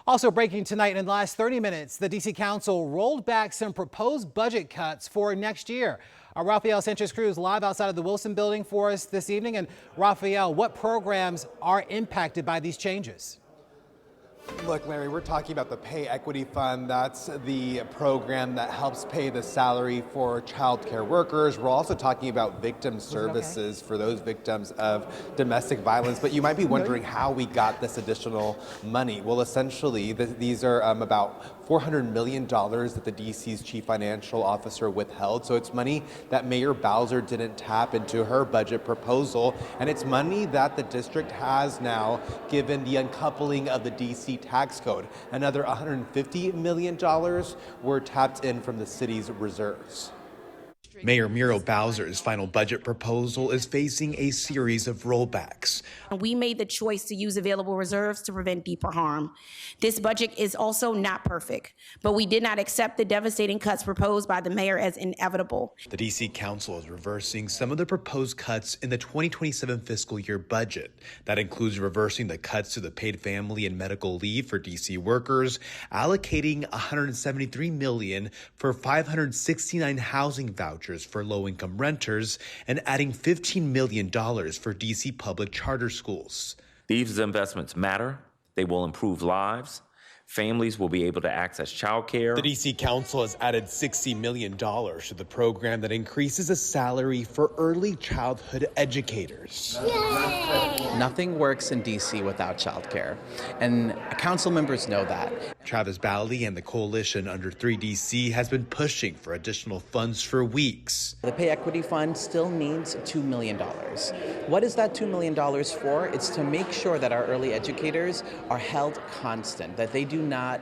Also breaking tonight in the last 30 minutes, the D.C. Council rolled back some proposed budget cuts for next year. Our Rafael Sanchez-Cruz live outside of the Wilson building for us this evening. And Rafael, what programs are impacted by these changes? Look, Larry, we're talking about the Pay Equity Fund. That's the program that helps pay the salary for childcare workers. We're also talking about victim services for those victims of domestic violence. But you might be wondering how we got this additional money. Well, essentially, these are about $400 million that the DC's chief financial officer withheld. So it's money that Mayor Bowser didn't tap into her budget proposal. And it's money that the district has now given the uncoupling of the DC tax code. Another $150 million were tapped in from the city's reserves. Mayor Muriel Bowser's final budget proposal is facing a series of rollbacks. We made the choice to use available reserves to prevent deeper harm. This budget is also not perfect, but we did not accept the devastating cuts proposed by the mayor as inevitable. The D.C. Council is reversing some of the proposed cuts in the 2027 fiscal year budget. That includes reversing the cuts to the paid family and medical leave for D.C. workers, allocating $173 million for 569 housing vouchers for low-income renters, and adding $15 million for D.C. public charter schools. These investments matter. They will improve lives. Families will be able to access childcare. The D.C. Council has added $60 million to the program that increases the salary for early childhood educators. Yay! Nothing works in D.C. without childcare, and council members know that. Travis Bally and the coalition under 3DC has been pushing for additional funds for weeks. The Pay Equity Fund still needs $2 million. What is that $2 million for? It's to make sure that our early educators are held constant, that they do not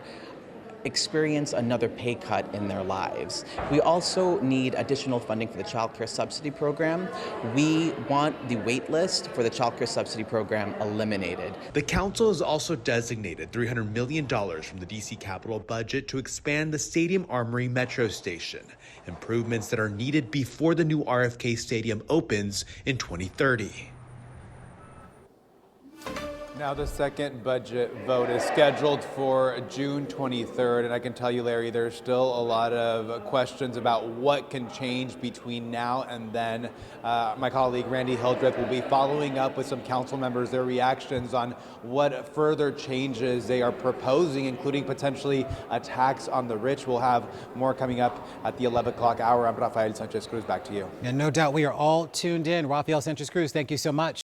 experience another pay cut in their lives. We also need additional funding for the childcare subsidy program. We want the wait list for the childcare subsidy program eliminated. The council has also designated $300 million from the DC capital budget to expand the Stadium Armory Metro Station, improvements that are needed before the new RFK Stadium opens in 2030. Now the second budget vote is scheduled for June 23rd, and I can tell you, Larry, there's still a lot of questions about what can change between now and then. My colleague Randy Hildreth will be following up with some council members, their reactions on what further changes they are proposing, including potentially a tax on the rich. We'll have more coming up at the 11 o'clock hour. I'm Rafael Sanchez-Cruz, back to you. And no doubt we are all tuned in. Rafael Sanchez-Cruz, thank you so much.